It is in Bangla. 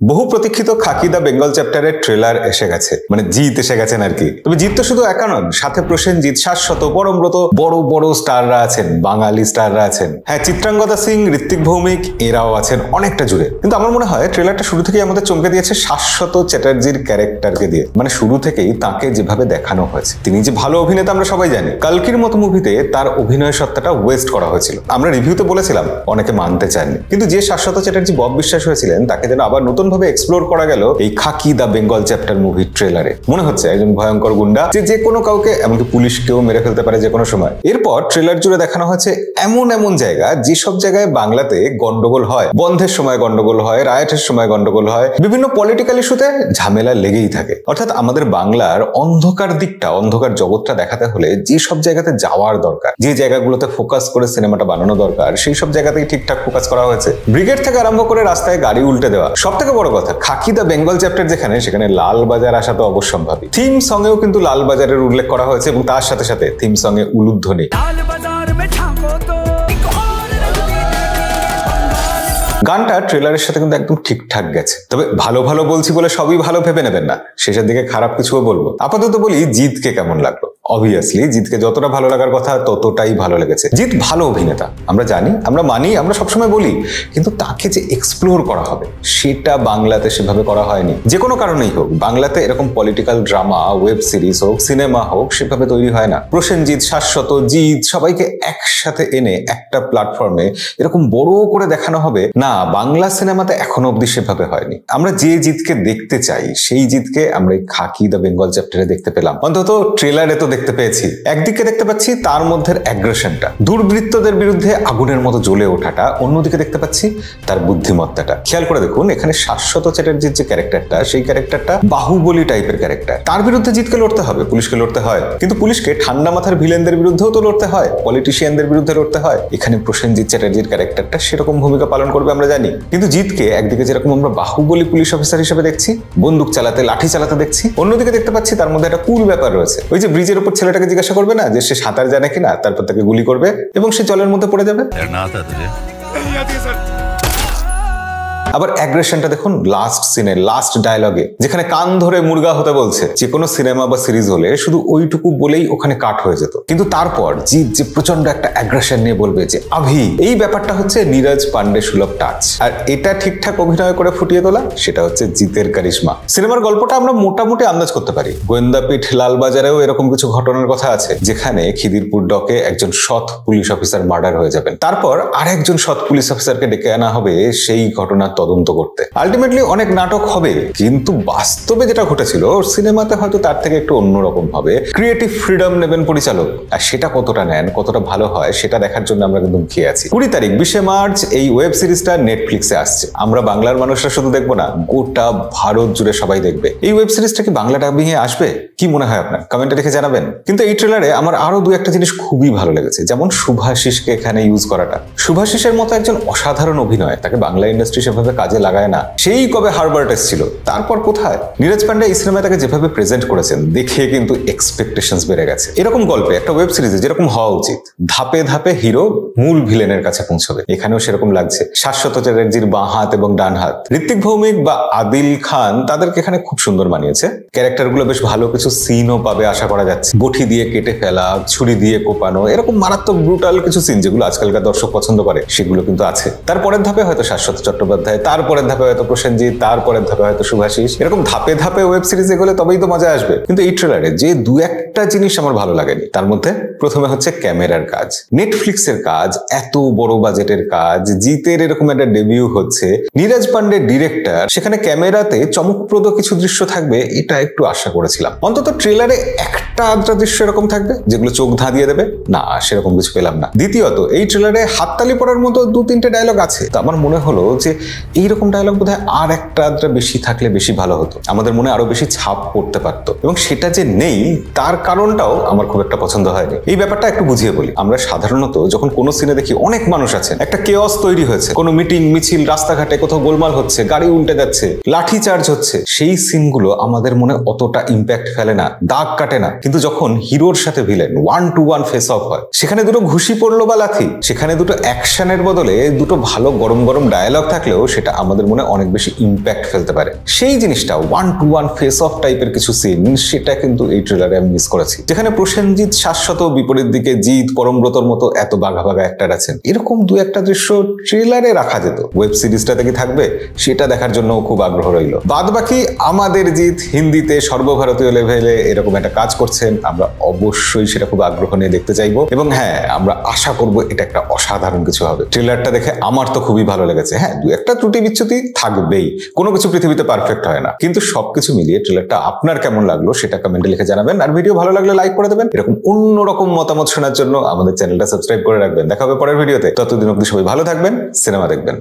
বহু প্রতীক্ষিত খাকি দা বেঙ্গল চ্যাপ্টারের ট্রেলার এসে গেছে, মানে জিৎ এসে গেছেন আর কি। তবে জিৎ তো শুধু একা নন, সাথে প্রসেনজিৎ, শাশ্বত, পরমব্রত, বড় বড় স্টাররা আছেন, বাঙালি স্টাররা আছেন। হ্যাঁ, চিত্রাঙ্গদা সিং, ঋত্বিক ভৌমিক এরাও আছেন অনেকটা জুড়ে। কিন্তু আমার মনে হয় ট্রেলারটা শুরু থেকেই আমাদের চমকে দিয়েছে শাশ্বত চ্যাটার্জির ক্যারেক্টারকে দিয়ে। মানে শুরু থেকেই তাকে যেভাবে দেখানো হয়েছে, তিনি যে ভালো অভিনেতা আমরা সবাই জানি। কালকির মতো মুভিতে তার অভিনয় সত্তাটা ওয়েস্ট করা হয়েছিল, আমরা রিভিউতে বলেছিলাম, অনেকে মানতে চাননি। কিন্তু যে শাশ্বত চ্যাটার্জি বব বিশ্বাস হয়েছিলেন, তাকে যেন আবার নতুন ভাবে এক্সপ্লোর করা গেল এই খাকি দা বেঙ্গল চ্যাপ্টার মুভির ট্রেলারে। মনে হচ্ছে একজন ভয়ঙ্কর গুন্ডা যে কোনো কাউকে, এমনকি পুলিশকেও মেরে ফেলতে পারে যে কোনো সময়। এরপর ট্রেলার জুড়ে দেখানো হয়েছে এমন এমন জায়গা, যেসব জায়গায় বাংলাতে গন্ডগোল হয়, বন্ধের সময় গন্ডগোল হয়, রায়টের সময় গন্ডগোল হয়, বিভিন্ন পলিটিক্যাল ইস্যুতে ঝামেলা লেগেই থাকে। অর্থাৎ আমাদের বাংলার অন্ধকার দিকটা, অন্ধকার জগৎটা দেখাতে হলে যে সব জায়গাতে যাওয়ার দরকার, যে জায়গাগুলোতে ফোকাস করে সিনেমাটা বানানো দরকার, সেই সব জায়গাতেই ঠিকঠাক ফোকাস করা হয়েছে। ব্রিগেড থেকে আরম্ভ করে রাস্তায় গাড়ি উল্টে দেওয়া। সব থেকে বড় কথা, খাকি দা বেঙ্গল চ্যাপ্টার যেখানে, সেখানে লালবাজার আসা তো অবশ্যম্ভাবী। থিম সঙ্গেও কিন্তু লালবাজারের উল্লেখ করা হয়েছে এবং তার সাথে সাথে থিম সঙ্গে উলুধ্বনি। গানটা ট্রেলারের সাথে কিন্তু একদম ঠিকঠাক গেছে। তবে ভালো ভালো বলছি বলে সবই ভালো ভেবে নেবেন না, শেষের দিকে খারাপ কিছুও বলবো। আপাতত বলি জিৎকে কেমন লাগলো। অবভিয়াসলি জিৎকে যতটা ভালো লাগার কথা ততটাই ভালো লেগেছে। জিৎ ভালো অভিনেতা, আমরা জানি, আমরা মানি, আমরা সবসময় বলি, কিন্তু তাকে যে এক্সপ্লোর করা হবে সেটা বাংলাতে সেভাবে করা হয়নি। যে কোনো কারণেই হোক, বাংলাতে এরকম পলিটিক্যাল ড্রামা, ওয়েব সিরিজ হোক, সিনেমা হোক, সেভাবে তৈরি হয় না। প্রসেনজিৎ, শাশ্বত, জিৎ সবাইকে একসাথে এনে একটা প্ল্যাটফর্মে এরকম বড় করে দেখানো হবে না, বাংলা সিনেমাতে এখনো অব্দি সেভাবে হয়নি। আমরা যে জিৎকে দেখতে চাই সেই জিৎকে আমরা এই খাকি দা বেঙ্গল চ্যাপ্টারে দেখতে পেলাম, অন্তত ট্রেলারে তো দেখতে পেয়েছি। একদিকে দেখতে পাচ্ছি তার মধ্যে অ্যাগ্রেশনটা, দুর্বৃত্তদের বিরুদ্ধে আগুনের মতো জ্বলে ওঠাটা, অন্যদিকে দেখতে পাচ্ছি তার বুদ্ধিমত্তাটা। খেয়াল করে দেখুন, এখানে শাশ্বত চ্যাটার্জির যে ক্যারেক্টারটা, সেই ক্যারেক্টারটা বাহুবলী টাইপের ক্যারেক্টার। তার বিরুদ্ধে জিৎকে লড়তে হবে, পুলিশকে লড়তে হয়, কিন্তু পুলিশকে ঠান্ডা মাথার ভিলেনদের বিরুদ্ধেও তো লড়তে হয়, পলিটিশিয়ানদের বিরুদ্ধে লড়তে হয়। এখানে প্রসেনজিৎ চ্যাটার্জির ক্যারেক্টারটা সেরকম ভূমিকা পালন করবে আমরা জানি। কিন্তু জিৎকে একদিকে যেরকম আমরা বাহুবলী পুলিশ অফিসার হিসেবে দেখছি, বন্দুক চালাতে, লাঠি চালাতে দেখছি, অন্যদিকে দেখতে পাচ্ছি তার মধ্যে একটা কুল ব্যাপার রয়েছে। ওই যে ব্রিজের উপর ছেলেটাকে জিজ্ঞাসা করবে না যে সে সাঁতার জানে কিনা, তারপর তাকে গুলি করবে এবং সে জলের মধ্যে পড়ে যাবে। আবার অ্যাগ্রেশনটা দেখুন লাস্ট সিনে, লাস্ট ডায়লগে, যেখানে কান ধরে মুরগা হতে বলছে। যে কোনো সিনেমা বা সিরিজ হলে শুধু ওইটুকু বলেই ওখানে কাট হয়ে যেত, কিন্তু তারপর জিৎ যে প্রচন্ড একটা অ্যাগ্রেশন নিয়ে বলবে যে আভি, এই ব্যাপারটা হচ্ছে নীরজ পান্ডে সুলভ টাচ। আর এটা ঠিকঠাক অভিনয় করে ফুটিয়ে তোলা, সেটা হচ্ছে জিতের কারিশমা। সিনেমার গল্পটা আমরা মোটামুটি আন্দাজ করতে পারি। গোয়েন্দাপীঠ লালবাজারেও এরকম কিছু ঘটনার কথা আছে, যেখানে খিদিরপুর ডকে একজন সৎ পুলিশ অফিসার মার্ডার হয়ে যাবেন, তারপর আরেকজন সৎ পুলিশ অফিসারকে ডেকে আনা হবে সেই ঘটনা তদন্ত করতে। আলটিমেটলি অনেক নাটক হবে, কিন্তু বাস্তবে যেটা ঘটেছিল সিনেমাতে হয়তো তার থেকে একটু অন্যরকম হবে। ক্রিয়েটিভ ফ্রিডম নেবেন পরিচালক, আর সেটা কতটা নেন, কতটা ভালো হয়, সেটা দেখার জন্য আমরা কিন্তু মুখিয়ে আছি। 20 তারিখ 20 মার্চ এই ওয়েব সিরিজটা নেটফ্লিক্সে আসছে। আমরা বাংলার মানুষরা শুধু দেখবো না, গোটা ভারত জুড়ে সবাই দেখবে। এই ওয়েব সিরিজটা কি বাংলা ডাবিং এ আসবে? কি মনে হয় আপনার? কমেন্টে লিখে জানাবেন। কিন্তু এই ট্রেলারে আমার আরো দু একটা জিনিস খুবই ভালো লেগেছে, যেমন শুভাশিসকে এখানে ইউজ করাটা। শুভাশিসের মতো একজন অসাধারণ অভিনয়, তাকে বাংলা ইন্ডাস্ট্রি সেভাবে কাজে লাগায় না। সেই কবে হারবার্ট এসেছিল, তারপর কোথায়? নীরজ পান্ডে এই সিনেমায় তাকে যেভাবে প্রেজেন্ট করেছেন, দেখে কিন্তু এক্সপেকটেশনস বেড়ে গেছে। এরকম গল্পে একটা ওয়েব সিরিজে যেরকম হওয়া উচিত, ধাপে ধাপে হিরো মূল ভিলেনের কাছে পৌঁছবে, এখানেও সেরকম লাগছে। শাশ্বত চ্যাটার্জির বাঁ হাত এবং ডান হাত, ঋত্বিক ভৌমিক বা আদিল খান, তাদেরকে এখানে খুব সুন্দর মানিয়েছে। ক্যারেক্টারগুলো বেশ ভালো কিছু সিনও পাবে আশা করা যাচ্ছে। বটি দিয়ে কেটে ফেলা, ছুরি দিয়ে কোপানো, এরকম মারাত্মক ব্রুটাল কিছু সিন যেগুলো আজকালকার দর্শক পছন্দ করে, সেগুলো কিন্তু আছে। তারপরের ধাপে হয়তো শাশ্বত চট্টোপাধ্যায়, তারপরের ধাপে হয়তো প্রসেনজিৎ, তারপরের ধাপে হয়তো শুভাশিস। এরকম ধাপে ধাপে ওয়েব সিরিজ এগুলো তবেই তো মজা আসবে। কিন্তু এই ট্রেলারে যে দু একটা জিনিস আমার ভালো লাগেনি, তার মধ্যে প্রথমে হচ্ছে ক্যামেরার কাজ। নেটফ্লিক্সের কাজ, এত বড় বাজেটের কাজ, জিতের এরকম একটা ডেবিউ হচ্ছে, নীরজ পান্ডে ডিরেক্টর, সেখানে ক্যামেরাতে চমকপ্রদ কিছু দৃশ্য থাকবে এটা একটু আশা করেছিলাম। অন্তত ট্রেলারে একটা আধটা দৃশ্য এরকম থাকবে যেগুলো চোখ ধাঁধিয়ে দেবে, না সেরকম কিছু পেলাম না। দ্বিতীয়ত, এই ট্রেলারে হাততালি পড়ার মতো 2-3টে ডায়লগ আছে, তো আমার মনে হলো যে এইরকম ডায়লগ বোধহয় আর একটা আধটা বেশি থাকলে বেশি ভালো হতো, আমাদের মনে আরো বেশি ছাপ পড়তে পারতো। এবং সেটা যে নেই তার কারণটাও আমার খুব একটা পছন্দ হয়নি। এই ব্যাপারটা একটু বুঝিয়ে বলি। আমরা সাধারণত যখন কোনো সিনে দেখি অনেক মানুষ আছেন, একটা কেওস তৈরি হয়েছে, কোনো মিটিং মিছিল, রাস্তাঘাটে কোথাও গোলমাল হচ্ছে, গাড়ি উল্টে যাচ্ছে, লাঠি চার্জ হচ্ছে, সেই সিনগুলো আমাদের মনে অতটা ইম্প্যাক্ট ফেলে না, দাগ কাটে না। কিন্তু যখন হিরোর সাথে ভিলেন 1-to-1 ফেস অফ হয়, সেখানে দুটো ঘুষি পড়লো বা লাথি, সেখানে দুটো অ্যাকশনের বদলে দুটো ভালো গরম গরম ডায়ালগ থাকলেও সেটা সেটা আমাদের মনে অনেক বেশি ইম্প্যাক্ট ফেলতে পারে। সেই জিনিসটা 1-to-1 ফেস অফ টাইপের কিছু সিন, সেটা কিন্তু এই ট্রেলারে আমি মিস করেছি। যেখানে প্রসেনজিৎ শাশ্বত, বিপরীত দিকে জিৎ, পরমব্রতর মতো এত বাঘা বাঘা অ্যাক্টর আছেন, এরকম দু একটা দৃশ্য ট্রেলারে রাখা যেত। ওয়েব সিরিজটাতে কি থাকবে সেটা দেখার জন্য খুব আগ্রহ রইল। বাদ বাকি আমাদের জিৎ হিন্দিতে সর্বভারতীয় লেভেলে এরকম একটা কাজ করছেন, আমরা অবশ্যই সেটা খুব আগ্রহ নিয়ে দেখতে চাইবো। এবং হ্যাঁ, আমরা আশা করব এটা একটা অসাধারণ কিছু হবে। ট্রেলারটা দেখে আমার তো খুবই ভালো লেগেছে। হ্যাঁ, দু একটা ত্রুটি বিচ্যুতি থাকবেই, কোনো কিছু পৃথিবীতে পারফেক্ট হয় না, কিন্তু সবকিছু মিলিয়ে ট্রেলারটা আপনার কেমন লাগলো সেটা কমেন্টে লিখে জানাবেন। আর ভিডিও ভালো লাগলে লাইক করে দেবেন। এরকম অন্যরকম মতামত শোনার জন্য আমাদের চ্যানেলটা সাবস্ক্রাইব করে রাখবেন। দেখা হবে পরের ভিডিওতে। ততদিন অবধি সবাই ভালো থাকবেন, সিনেমা দেখবেন।